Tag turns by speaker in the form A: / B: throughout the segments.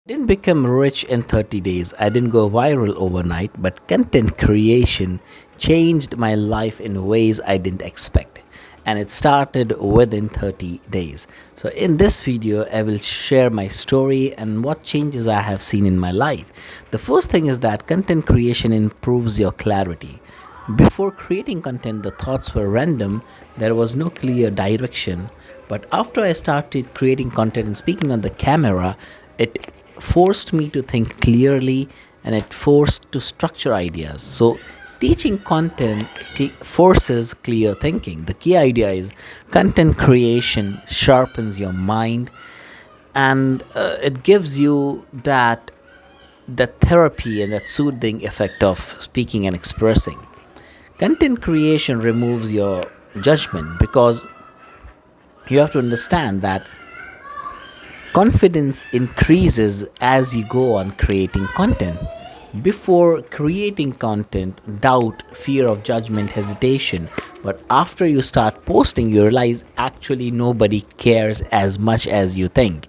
A: Didn't become rich in 30 days. I didn't go viral overnight, but content creation changed my life in ways I didn't expect. And it started within 30 days. So, in this video, I will share my story and what changes I have seen in my life. The first thing is that content creation improves your clarity. Before creating content, the thoughts were random, there was no clear direction. But after I started creating content and speaking on the camera, it forced me to think clearly and it forced to structure ideas. So, teaching content forces clear thinking. The key idea is content creation sharpens your mind and it gives you that therapy and that soothing effect of speaking and expressing. Content creation removes your judgment because you have to understand that confidence increases as you go on creating content. Before creating content, doubt, fear of judgment, hesitation. But after you start posting, you realize actually nobody cares as much as you think.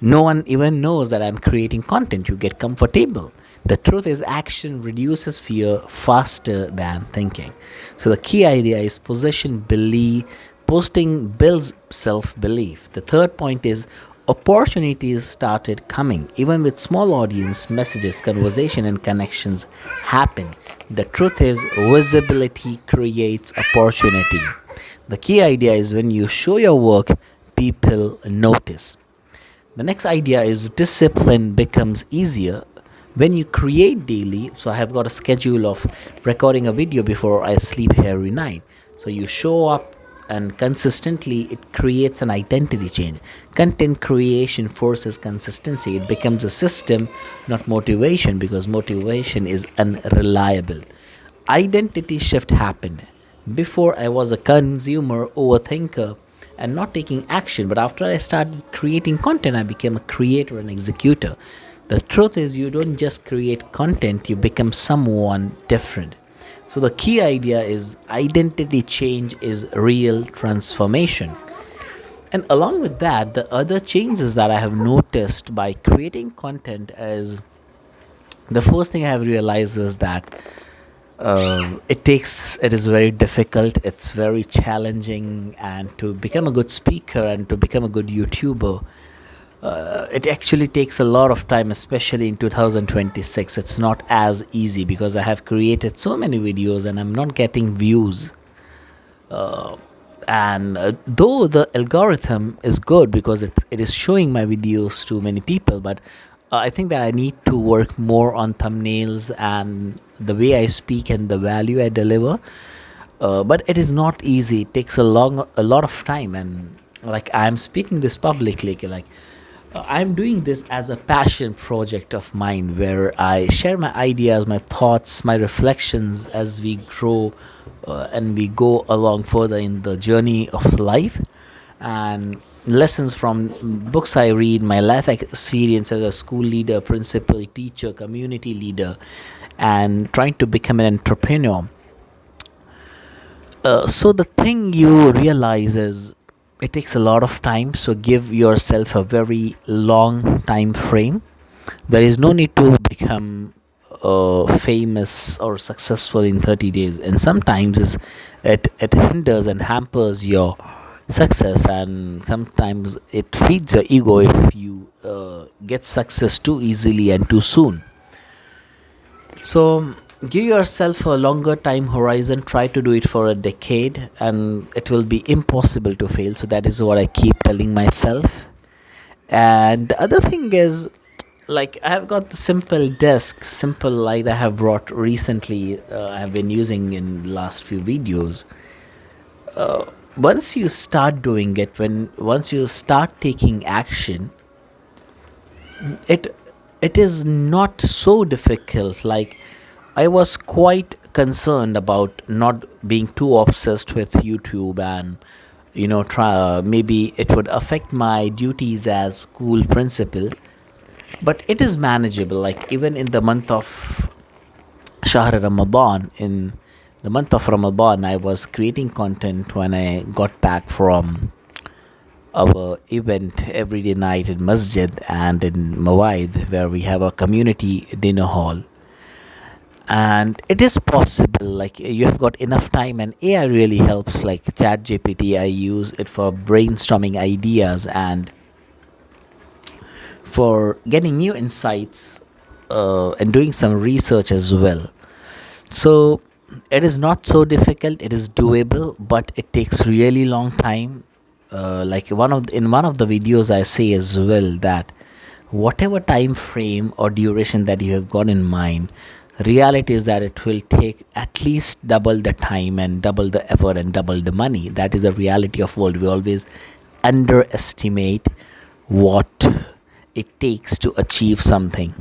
A: No one even knows that I'm creating content. You get comfortable. The truth is, action reduces fear faster than thinking. So, the key idea is possession belief, posting builds self belief. The third point is opportunities started coming. Even with small audience, messages, conversation, and connections happen. The truth is, visibility creates opportunity. The key idea is when you show your work, people notice. The next idea is discipline becomes easier when you create daily. So I have got a schedule of recording a video before I sleep every night. So you show up and consistently it creates an identity change. Content creation forces consistency. It becomes a system, not motivation, because motivation is unreliable. Identity shift happened. Before I was a consumer overthinker and not taking action, but after I started creating content, I became a creator and executor. The truth is, you don't just create content, you become someone different. So, the key idea is identity change is real transformation. And along with that, the other changes that I have noticed by creating content is the first thing I have realized is that it is very difficult, it's very challenging, and to become a good speaker and to become a good YouTuber, it actually takes a lot of time, especially in 2026. It's not as easy because I have created so many videos and I'm not getting views. And though the algorithm is good because it is showing my videos to many people, but I think that I need to work more on thumbnails and the way I speak and the value I deliver. But it is not easy. It takes a lot of time, and like I'm speaking this publicly, like I'm doing this as a passion project of mine where I share my ideas, my thoughts, my reflections as we grow and we go along further in the journey of life, and lessons from books I read, my life experience as a school leader, principal, teacher, community leader, and trying to become an entrepreneur. So the thing you realize is it takes a lot of time. So give yourself a very long time frame. There is no need to become famous or successful in 30 days, and sometimes it hinders and hampers your success, and sometimes it feeds your ego if you get success too easily and too soon. So give yourself a longer time horizon. Try to do it for a decade, and it will be impossible to fail. So that is what I keep telling myself. And the other thing is, like I have got the simple desk, simple light I have brought recently. I have been using in last few videos. Once you start doing it, when once you start taking action, it it is not so difficult. Like I was quite concerned about not being too obsessed with YouTube, and maybe it would affect my duties as school principal, but it is manageable. Like even in the month of Shahr Ramadan, in the month of Ramadan, I was creating content when I got back from our event everyday night in Masjid and in Mawaid, where we have a community dinner hall. And it is possible, like you have got enough time, and AI really helps, like Chat GPT. I use it for brainstorming ideas and for getting new insights, and doing some research as well. So it is not so difficult, it is doable, but it takes really long time. Like in one of the videos I say as well that whatever time frame or duration that you have got in mind, reality is that it will take at least double the time and double the effort and double the money. That is the reality of world. We always underestimate what it takes to achieve something.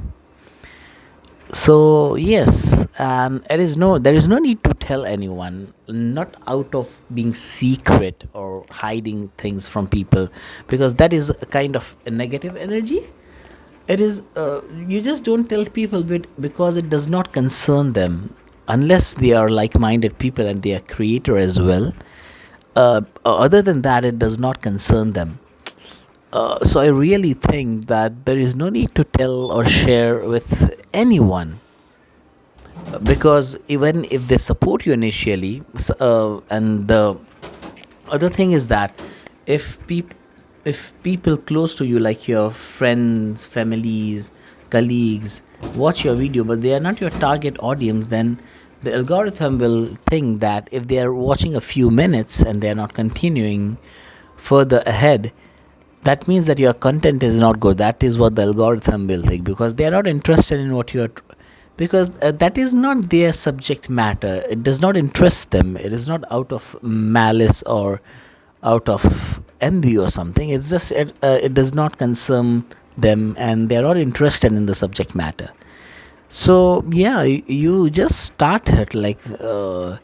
A: So yes, there is no need to tell anyone, not out of being secret or hiding things from people, because that is a kind of a negative energy. It is, you just don't tell people because it does not concern them, unless they are like-minded people and they are creator as well. Other than that, it does not concern them. So I really think that there is no need to tell or share with anyone, because even if they support you initially, and the other thing is that if people if people close to you, like your friends, families, colleagues, watch your video but they are not your target audience, then the algorithm will think that if they are watching a few minutes and they are not continuing further ahead, that means that your content is not good. That is what the algorithm will think, because they are not interested in what you are because that is not their subject matter. It does not interest them. It is not out of malice or out of envy or something. It's just it does not concern them, and they're not interested in the subject matter. So yeah, you just start it, like there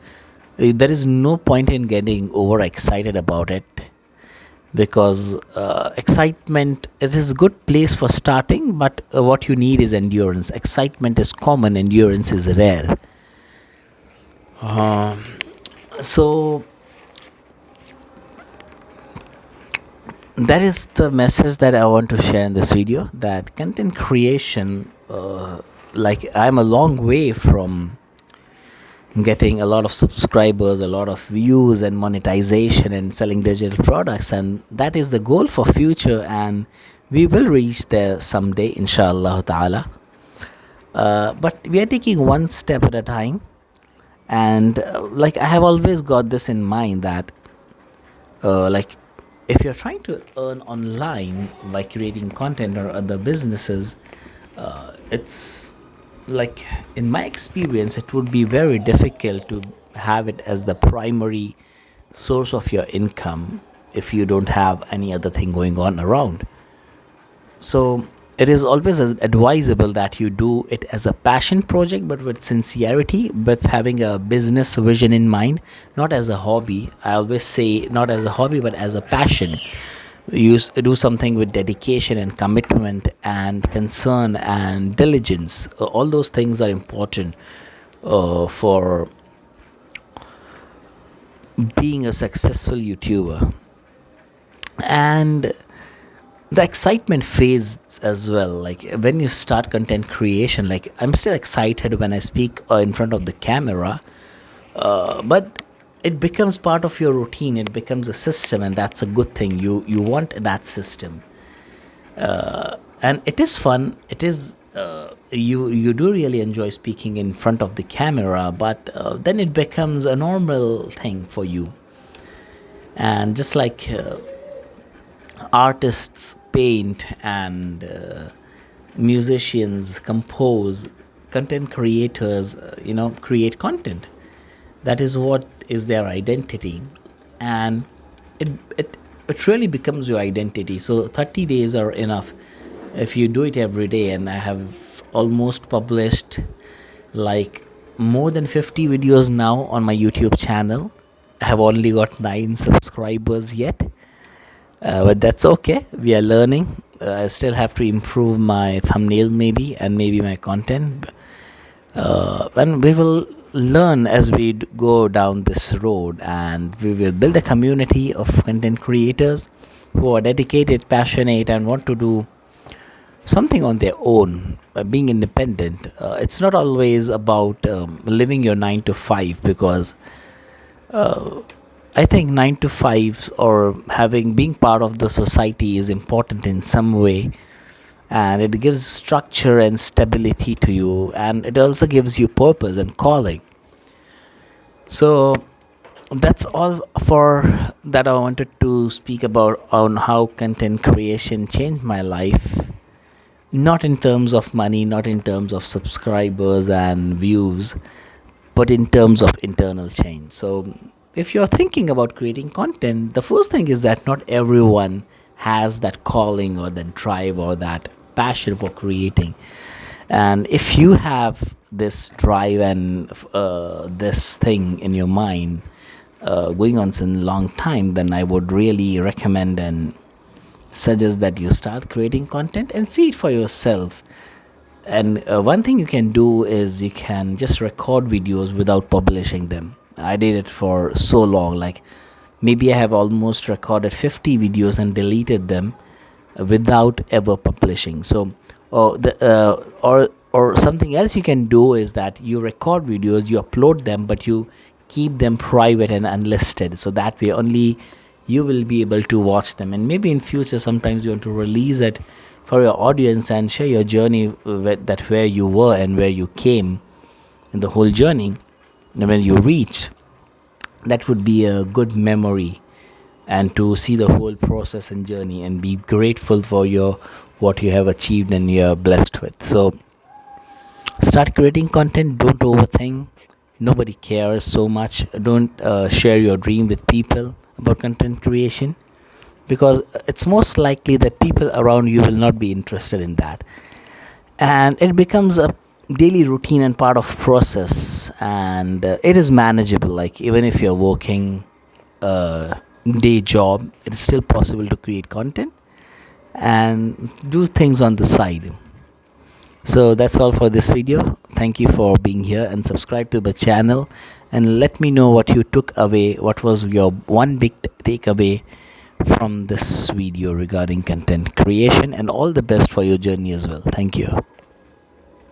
A: is no point in getting overexcited about it, because excitement, it is a good place for starting, but what you need is endurance. Excitement is common, endurance is rare. So that is the message that I want to share in this video, that content creation, like I'm a long way from getting a lot of subscribers, a lot of views and monetization and selling digital products, and that is the goal for future, and we will reach there someday, inshallah ta'ala. But we are taking one step at a time, and like I have always got this in mind that like if you're trying to earn online by creating content or other businesses, it's like, in my experience, it would be very difficult to have it as the primary source of your income if you don't have any other thing going on around. So it is always advisable that you do it as a passion project, but with sincerity, with having a business vision in mind, not as a hobby. I always say not as a hobby, but as a passion. You do something with dedication and commitment and concern and diligence. All those things are important for being a successful YouTuber. And the excitement fades as well, like when you start content creation. Like I'm still excited when I speak in front of the camera, but it becomes part of your routine, it becomes a system, and that's a good thing. You want that system, and it is fun. It is you do really enjoy speaking in front of the camera, but then it becomes a normal thing for you. And just like artists paint and musicians compose, content creators create content. That is what is their identity, and it it it really becomes your identity. So 30 days are enough if you do it every day. And I have almost published like more than 50 videos now on my YouTube channel. I have only got 9 subscribers yet, but that's okay. We are learning. I still have to improve my thumbnail, maybe, and maybe my content. And we will learn as we go down this road, and we will build a community of content creators who are dedicated, passionate, and want to do something on their own, being independent. It's not always about living your 9 to 5, because I think 9 to 5s or having being part of the society is important in some way, and it gives structure and stability to you, and it also gives you purpose and calling. So that's all for that I wanted to speak about on how content creation changed my life, not in terms of money, not in terms of subscribers and views, but in terms of internal change. So if you're thinking about creating content, the first thing is that not everyone has that calling or that drive or that passion for creating. And if you have this drive and this thing in your mind going on since a long time, then I would really recommend and suggest that you start creating content and see it for yourself. And one thing you can do is you can just record videos without publishing them. I did it for so long, like maybe I have almost recorded 50 videos and deleted them without ever publishing. So or something else you can do is that you record videos, you upload them, but you keep them private and unlisted, so that way only you will be able to watch them. And maybe in future sometimes you want to release it for your audience and share your journey that where you were and where you came in the whole journey, and when you reached, that would be a good memory, and to see the whole process and journey and be grateful for your what you have achieved and you're blessed with. So start creating content, don't overthink. Nobody cares so much. Don't share your dream with people about content creation, because it's most likely that people around you will not be interested in that, and it becomes a daily routine and part of process, and it is manageable. Like even if you're working a day job, it's still possible to create content and do things on the side. So that's all for this video. Thank you for being here, and subscribe to the channel, and let me know what you took away, what was your one big takeaway from this video regarding content creation, and all the best for your journey as well. Thank you.